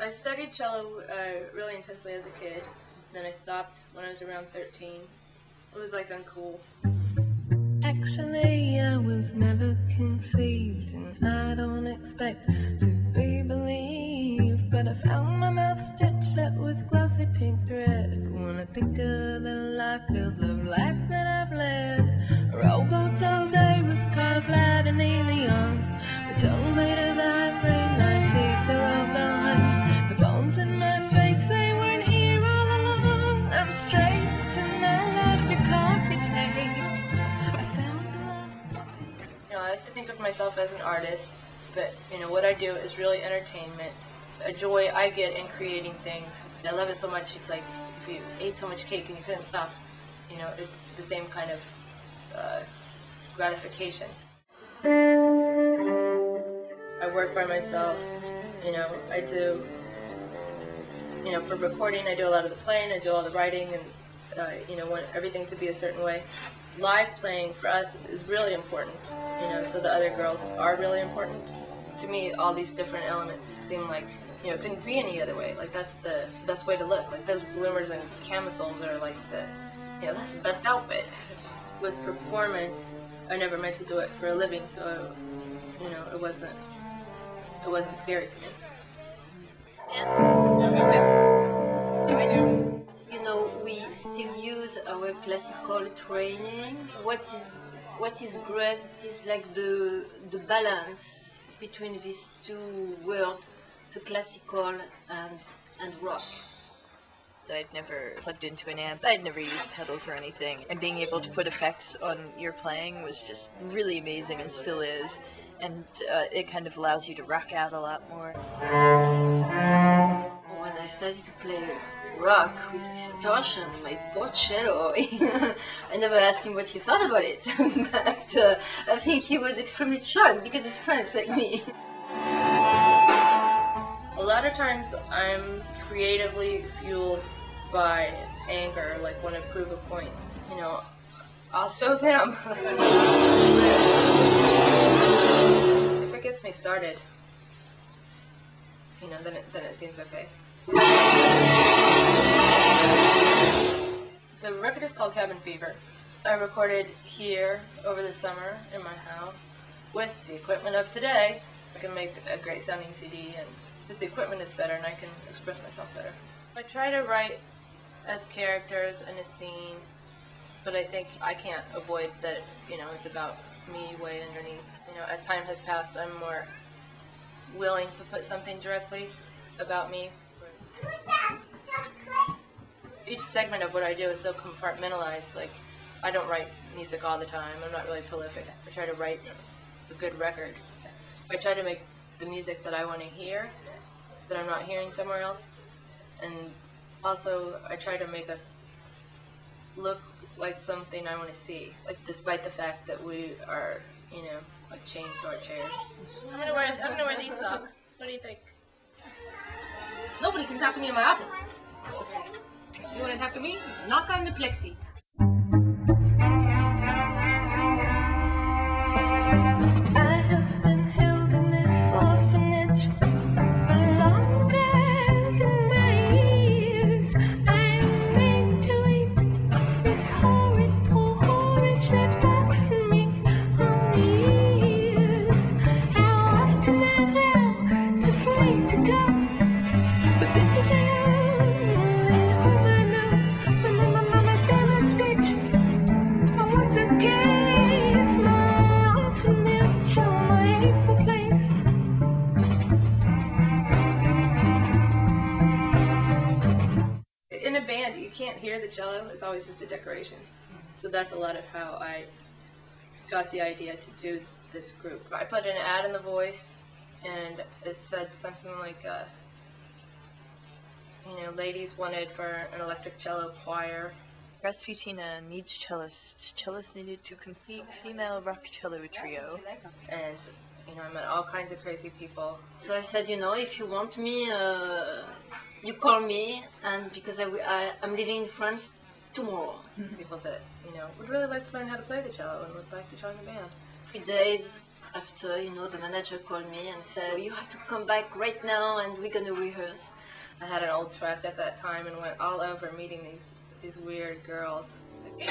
I studied cello really intensely as a kid. Then I stopped when I was around 13. It was like uncool. Actually, I was never conceived, and I don't expect to be believed. But I found my mouth stitched shut with glossy pink thread. When I think of the life-filled love life that I've led, rowboats all day with cod flat and neon, with tongue made of ivory, my teeth are all gone. The bones in my face, they weren't here all along. I'm straight and I love your coffee cake. You know, I like to think of myself as an artist, but you know what I do is really entertainment. A joy I get in creating things. I love it so much. It's like if you ate so much cake and you couldn't stop. You know, it's the same kind of gratification. I work by myself. You know, I do. You know, for recording, I do a lot of the playing. I do all the writing, and you know, want everything to be a certain way. Live playing for us is really important, you know, so the other girls are really important. To me, all these different elements seem like, you know, it couldn't be any other way. Like, that's the best way to look. Like, those bloomers and camisoles are like the, you know, that's the best outfit. With performance, I never meant to do it for a living, so, you know, it wasn't scary to me. You know, we still use our classical training. What is great is like the balance between these two worlds, the classical and rock. I'd never plugged into an amp, I'd never used pedals or anything, and being able to put effects on your playing was just really amazing and still is, and it kind of allows you to rock out a lot more. When I started to play rock with distortion, my poor cello, I never asked him what he thought about it, but I think he was extremely shocked because he's French like me. A lot of times I'm creatively fueled by anger, like when I prove a point. You know, I'll show them. If it gets me started, you know, then it seems okay. The record is called Cabin Fever. I recorded here over the summer in my house with the equipment of today. I can make a great sounding CD, and just the equipment is better and I can express myself better. I try to write as characters in a scene, but I think I can't avoid that, you know, it's about me way underneath. You know, as time has passed, I'm more willing to put something directly about me. Each segment of what I do is so compartmentalized. Like, I don't write music all the time. I'm not really prolific. I try to write a good record. I try to make the music that I want to hear, that I'm not hearing somewhere else. And also, I try to make us look like something I want to see. Like, despite the fact that we are, you know, like chained to our chairs. I'm gonna wear these socks. What do you think? Nobody can talk to me in my office. You want to talk to me? Knock on the plexi. I have been held in this orphanage for longer than my years. I'm made to eat this horrid porridge that rocks me on the ears. How often I vow to flee to go, but this is the only home I know. My mama's favorite speech. Oh, it's okay, it's my orphanage, oh, my hateful place. In a band, you can't hear the cello. It's always just a decoration. So that's a lot of how I got the idea to do this group. I put an ad in the Voice, and it said something like, you know, ladies wanted for an electric cello choir. Rasputina needs cellists. Cellists needed to complete female rock cello trio. And, you know, I met all kinds of crazy people. So I said, you know, if you want me, you call me, and because I'm living in France tomorrow. People that, you know, would really like to learn how to play the cello and would like to join the band. 3 days, after, you know, the manager called me and said, you have to come back right now and we're going to rehearse. I had an old truck at that time and went all over meeting these weird girls. You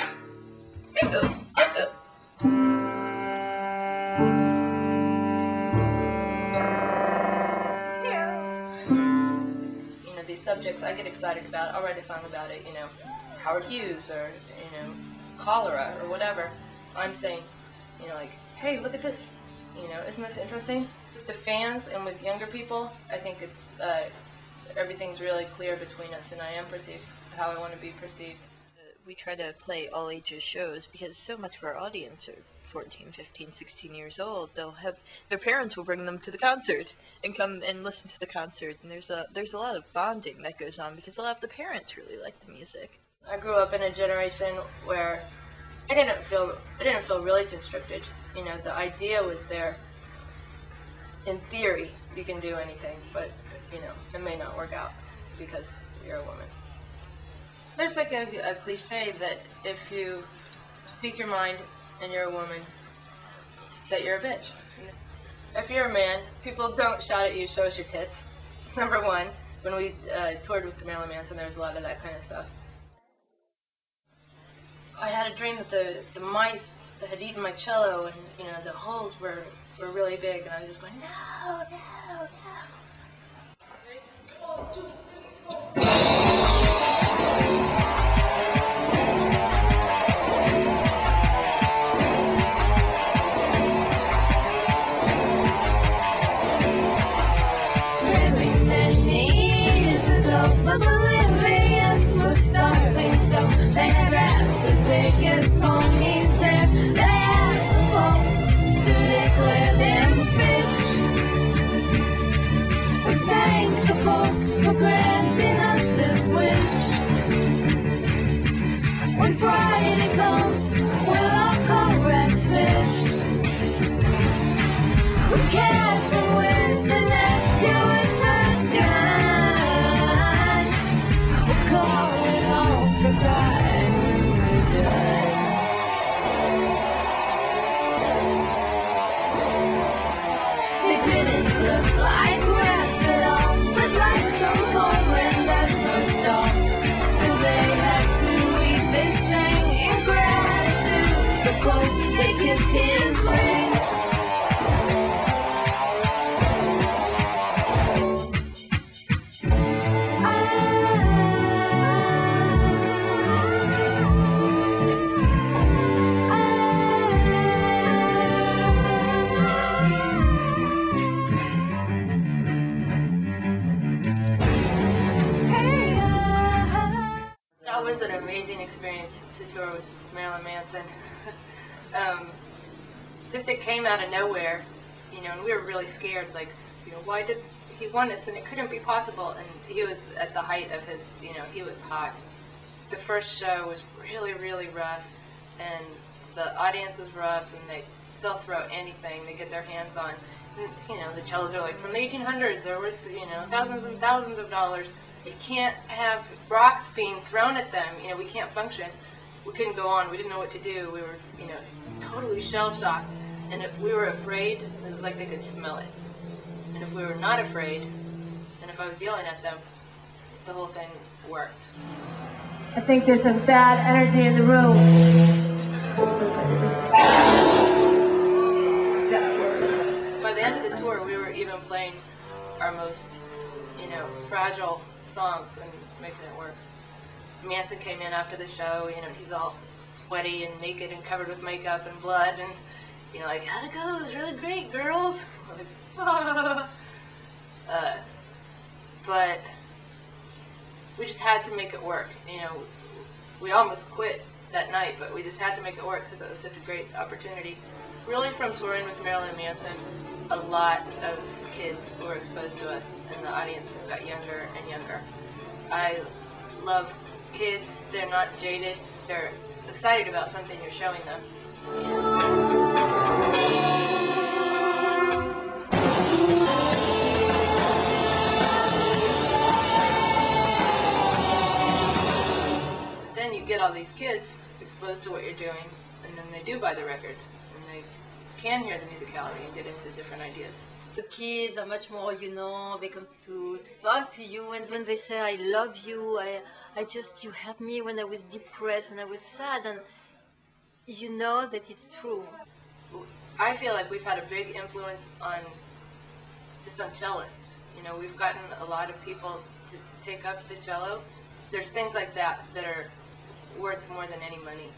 know, these subjects I get excited about. I'll write a song about it, you know, Howard Hughes or, you know, cholera or whatever. I'm saying, you know, like, hey, look at this. You know, isn't this interesting? With the fans and with younger people, I think it's, everything's really clear between us, and I am perceived how I want to be perceived. We try to play all ages shows because so much of our audience are 14, 15, 16 years old. They'll have their parents will bring them to the concert and come and listen to the concert, and there's a lot of bonding that goes on because a lot of the parents really like the music. I grew up in a generation where I didn't feel really constricted. You know, the idea was there. In theory, you can do anything, but you know, it may not work out because you're a woman. There's like a cliche that if you speak your mind and you're a woman, that you're a bitch. If you're a man, people don't shout at you, show us your tits. Number one, when we toured with Marilyn Manson, there was a lot of that kind of stuff. I had a dream that the mice that had eaten my cello and, you know, the holes were really big, and I was just going, no, no, no. The Bolivians were starving, so they had rats as big as ponies there. They asked the Pope to declare them fish. We thank the Pope for granting us this wish. When Friday comes, we'll all call rats fish. We catch 'em with the net, you with the gun. Call it all for pride when we're done. They didn't look like rats at all, but like some corn that's first off. Still they had to eat this thing in gratitude. The Pope, they kissed his ring. That was an amazing experience to tour with Marilyn Manson. Just it came out of nowhere, you know, and we were really scared, like, you know, why does he want us? And it couldn't be possible. And he was at the height of his, you know, he was hot. The first show was really, really rough, and the audience was rough, and they'll throw anything they get their hands on. And, you know, the cellos are like from the 1800s, they're worth, you know, thousands and thousands of dollars. You can't have rocks being thrown at them. You know, we can't function. We couldn't go on. We didn't know what to do. We were, you know, totally shell-shocked. And if we were afraid, it was like they could smell it. And if we were not afraid, and if I was yelling at them, the whole thing worked. I think there's some bad energy in the room. By the end of the tour, we were even playing our most, you know, fragile songs and making it work. Manson came in after the show, you know, he's all sweaty and naked and covered with makeup and blood, and, you know, like, how'd it go? It was really great, girls. Like, ah. But we just had to make it work. You know, we almost quit that night, but we just had to make it work because it was such a great opportunity. Really, from touring with Marilyn Manson, a lot of kids were exposed to us, and the audience just got younger and younger. I love kids. They're not jaded. They're excited about something you're showing them. But then you get all these kids exposed to what you're doing, and then they do buy the records, and they can hear the musicality and get into different ideas. The kids are much more, they come to talk to you, and when they say, I love you, you helped me when I was depressed, when I was sad, and you know that it's true. I feel like we've had a big influence on cellists. We've gotten a lot of people to take up the cello. There's things like that that are worth more than any money.